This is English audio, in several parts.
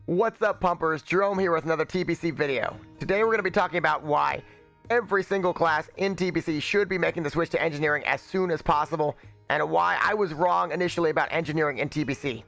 What's up, pumpers? Jerome here with another TBC video. Today we're going to be talking about why every single class in TBC should be making the switch to engineering as soon as possible, and why I was wrong initially about engineering in TBC.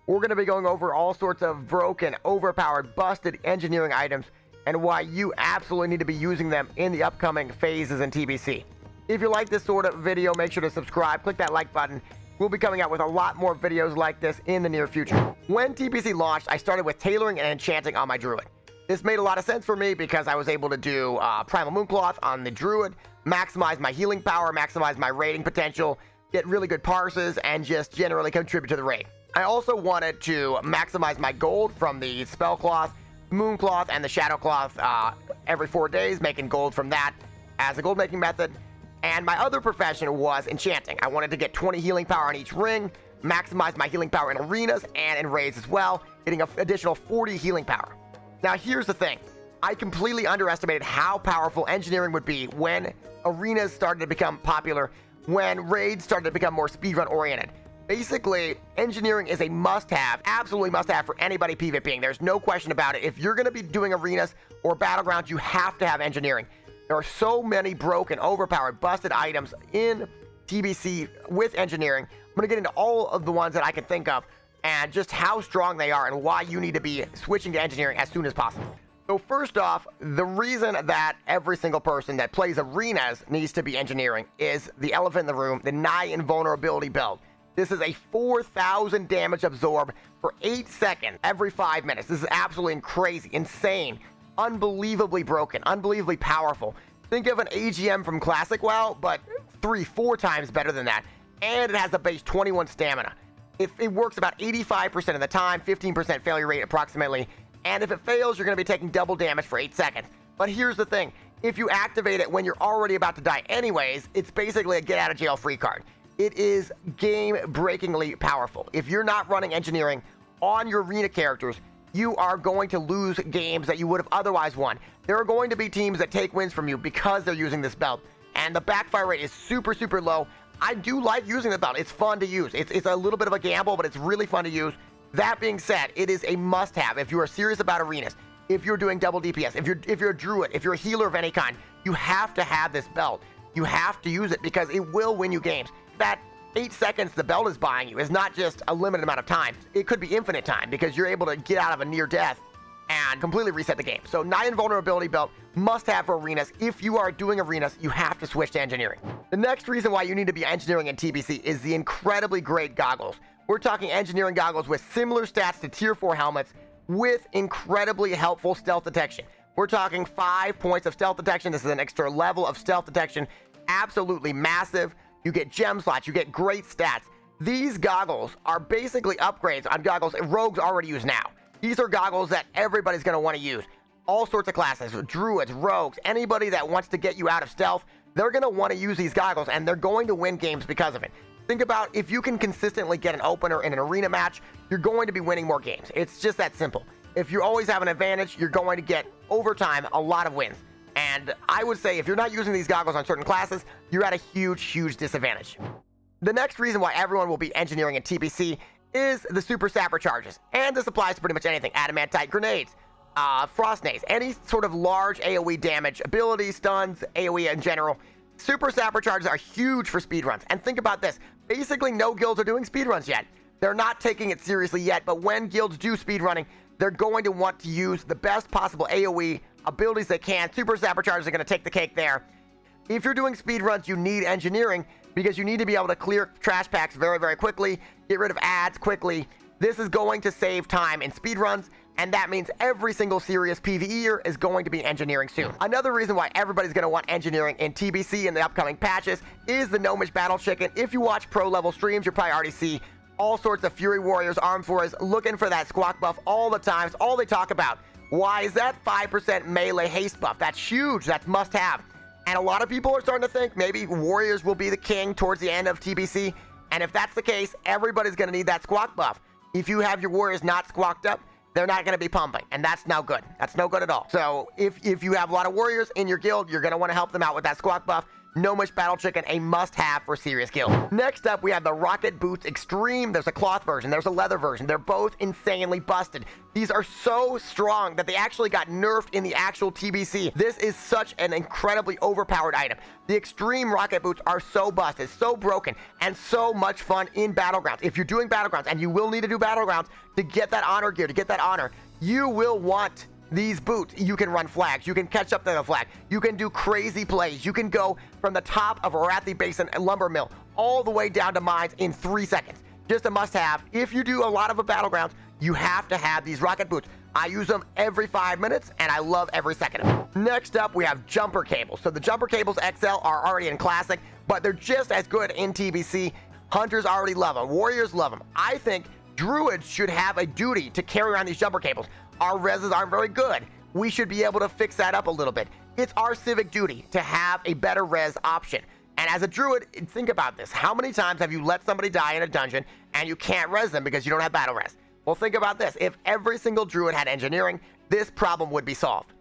We're going to be going over all sorts of broken, overpowered, busted engineering items, and why you absolutely need to be using them in the upcoming phases in TBC. If you like this sort of video, make sure to subscribe, click that like button. We'll be coming out with a lot more videos like this in the near future. When TBC launched, I started with tailoring and enchanting on my druid. This made a lot of sense for me because I was able to do Primal Mooncloth on the druid, maximize my healing power, maximize my raiding potential, get really good parses, and just generally contribute to the raid. I also wanted to maximize my gold from the Spellcloth, Mooncloth, and the Shadowcloth every 4 days, making gold from that as a gold making method. And my other profession was enchanting. I wanted to get 20 healing power on each ring, maximize my healing power in arenas and in raids as well, getting an additional 40 healing power. Now here's the thing. I completely underestimated how powerful engineering would be when arenas started to become popular, when raids started to become more speedrun oriented. Basically, engineering is a must-have, absolutely must-have for anybody PvPing. There's no question about it. If you're going to be doing arenas or battlegrounds, you have to have engineering. There are so many broken, overpowered, busted items in TBC with engineering. I'm going to get into all of the ones that I can think of and just how strong they are and why you need to be switching to engineering as soon as possible. So first off, the reason that every single person that plays arenas needs to be engineering is the elephant in the room, the nigh invulnerability build. This is a 4,000 damage absorb for 8 seconds every 5 minutes. This is absolutely crazy, insane. Unbelievably broken, unbelievably powerful. Think of an AGM from Classic WoW, but 3-4 times better than that. And it has a base 21 stamina. It works about 85% of the time, 15% failure rate approximately. And if it fails, you're going to be taking double damage for 8 seconds. But here's the thing. If you activate it when you're already about to die anyways, it's basically a get out of jail free card. It is game-breakingly powerful. If you're not running engineering on your arena characters, you are going to lose games that you would have otherwise won. There are going to be teams that take wins from you because they're using this belt, and the backfire rate is super, super low. I do like using the belt. It's fun to use. It's a little bit of a gamble, but it's really fun to use. That being said, it is a must-have if you are serious about arenas, if you're doing double DPS, if you're a druid, if you're a healer of any kind. You have to have this belt. You have to use it because it will win you games. That 8 seconds the belt is buying you is not just a limited amount of time. It could be infinite time because you're able to get out of a near death and completely reset the game. So nigh invulnerability belt must have for arenas. If you are doing arenas, you have to switch to engineering. The next reason why you need to be engineering in TBC is the incredibly great goggles. We're talking engineering goggles with similar stats to tier 4 helmets with incredibly helpful stealth detection. We're talking 5 points of stealth detection. This is an extra level of stealth detection. Absolutely massive. You get gem slots, you get great stats. These goggles are basically upgrades on goggles rogues already use now. These are goggles that everybody's going to want to use. All sorts of classes, druids, rogues, anybody that wants to get you out of stealth, they're going to want to use these goggles, and they're going to win games because of it. Think about if you can consistently get an opener in an arena match, you're going to be winning more games. It's just that simple. If you always have an advantage, you're going to get, over time, a lot of wins. And I would say if you're not using these goggles on certain classes, you're at a huge, huge disadvantage. The next reason why everyone will be engineering in TBC is the super Sapper charges. And this applies to pretty much anything. Adamantite grenades, frost nades, any sort of large AoE damage, abilities, stuns, AoE in general. Super Sapper charges are huge for speedruns. And think about this. Basically, no guilds are doing speedruns yet. They're not taking it seriously yet, but when guilds do speedrunning, they're going to want to use the best possible AoE abilities they can. Super Sapper charges are going to take the cake there. If you're doing speedruns, you need engineering because you need to be able to clear trash packs very, very quickly, get rid of ads quickly. This is going to save time in speedruns, and that means every single serious PvEer is going to be engineering soon. Another reason why everybody's going to want engineering in TBC in the upcoming patches is the Gnomish battle chicken. If you watch pro level streams, you'll probably already see all sorts of Fury Warriors, Armed Warriors looking for that squawk buff all the time. It's all they talk about. Why is that 5% melee haste buff? That's huge. That's must have. And a lot of people are starting to think maybe Warriors will be the king towards the end of TBC. And if that's the case, everybody's going to need that squawk buff. If you have your Warriors not squawked up, they're not going to be pumping. And that's no good. That's no good at all. So if you have a lot of Warriors in your guild, you're going to want to help them out with that squawk buff Gnomish Battle Chicken, a must-have for serious kills. Next up, we have the Rocket Boots Extreme. There's a cloth version, there's a leather version. They're both insanely busted. These are so strong that they actually got nerfed in the actual TBC. This is such an incredibly overpowered item. The Extreme Rocket Boots are so busted, so broken, and so much fun in Battlegrounds. If you're doing Battlegrounds, and you will need to do Battlegrounds to get that honor gear, to get that honor, you will want these boots. You can run flags, you can catch up to the flag, you can do crazy plays, you can go from the top of Arathi Basin lumber mill all the way down to mines in 3 seconds. Just a must-have. If you do a lot of Battlegrounds, you have to have these rocket boots. I use them every 5 minutes, and I love every second of it. Next up, we have jumper cables. So the jumper cables XL are already in Classic, but they're just as good in TBC. Hunters already love them. Warriors love them. I think Druids should have a duty to carry around these jumper cables. Our reses aren't very good. We should be able to fix that up a little bit. It's our civic duty to have a better res option. And as a druid, think about this. How many times have you let somebody die in a dungeon and you can't res them because you don't have battle res? Well, think about this. If every single druid had engineering, this problem would be solved.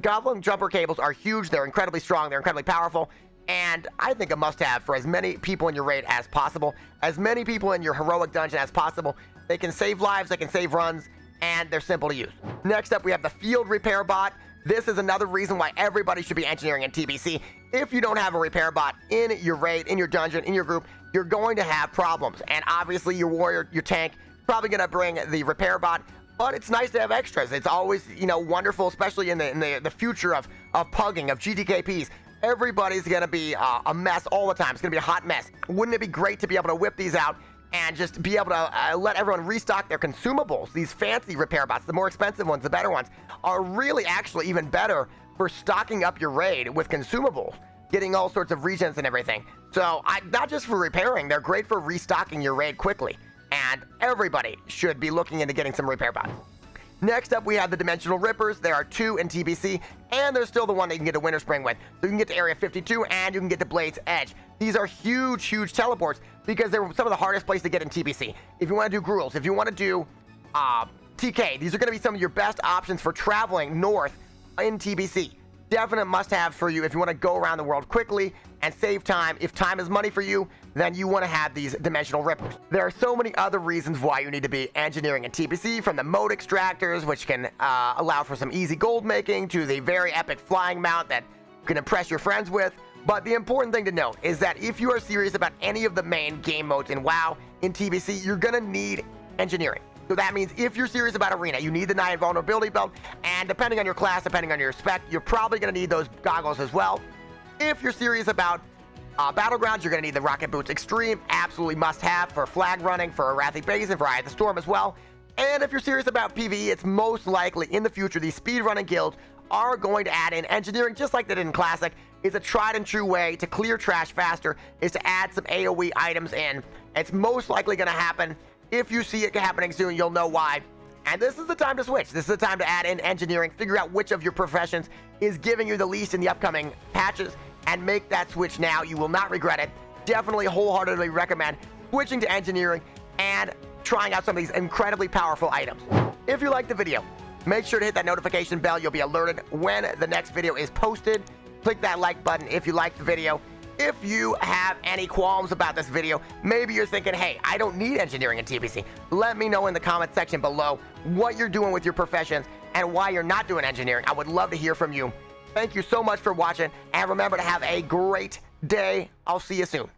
Goblin jumper cables are huge. They're incredibly strong. They're incredibly powerful. And I think a must-have for as many people in your raid as possible, as many people in your heroic dungeon as possible. They can save lives, they can save runs, and they're simple to use. Next up, we have the Field Repair Bot. This is another reason why everybody should be engineering in TBC. If you don't have a repair bot in your raid, in your dungeon, in your group, you're going to have problems. And obviously, your warrior, your tank, probably going to bring the repair bot. But it's nice to have extras. It's always, wonderful, especially in the future of pugging, of GTKPs. Everybody's going to be a mess all the time. It's going to be a hot mess. Wouldn't it be great to be able to whip these out and just be able to let everyone restock their consumables? These fancy repair bots, the more expensive ones, the better ones, are really actually even better for stocking up your raid with consumables, getting all sorts of regens and everything. So not just for repairing, they're great for restocking your raid quickly. And everybody should be looking into getting some repair bots. Next up, we have the Dimensional Rippers. There are 2 in TBC, and there's still the one that you can get to Winter Spring with. So you can get to Area 52, and you can get to Blade's Edge. These are huge, huge teleports because they're some of the hardest places to get in TBC. If you want to do Gruels, if you want to do TK, these are going to be some of your best options for traveling north in TBC. Definite must-have for you if you want to go around the world quickly and save time. If time is money for you, then you want to have these Dimensional Rippers. There are so many other reasons why you need to be engineering in TBC, from the mode extractors, which can allow for some easy gold making, to the very epic flying mount that you can impress your friends with. But the important thing to note is that if you are serious about any of the main game modes in WoW, in TBC, you're going to need engineering. So that means if you're serious about Arena, you need the Night Vulnerability Belt, and depending on your class, depending on your spec, you're probably going to need those goggles as well. If you're serious about Battlegrounds, you're going to need the Rocket Boots Extreme, absolutely must-have for flag running, for Arathi Basin, for Eye of the Storm as well. And if you're serious about PvE, it's most likely in the future these speedrunning guilds are going to add in engineering, just like they did in Classic. It's a tried and true way to clear trash faster, is to add some AoE items in. It's most likely going to happen. If you see it happening soon, you'll know why. And this is the time to switch. This is the time to add in engineering, figure out which of your professions is giving you the least in the upcoming patches, and make that switch now. You will not regret it. Definitely wholeheartedly recommend switching to engineering and trying out some of these incredibly powerful items. If you liked the video, make sure to hit that notification bell. You'll be alerted when the next video is posted. Click that like button if you liked the video. If you have any qualms about this video, maybe you're thinking, hey, I don't need engineering in TBC. Let me know in the comment section below what you're doing with your professions and why you're not doing engineering. I would love to hear from you. Thank you so much for watching, and remember to have a great day. I'll see you soon.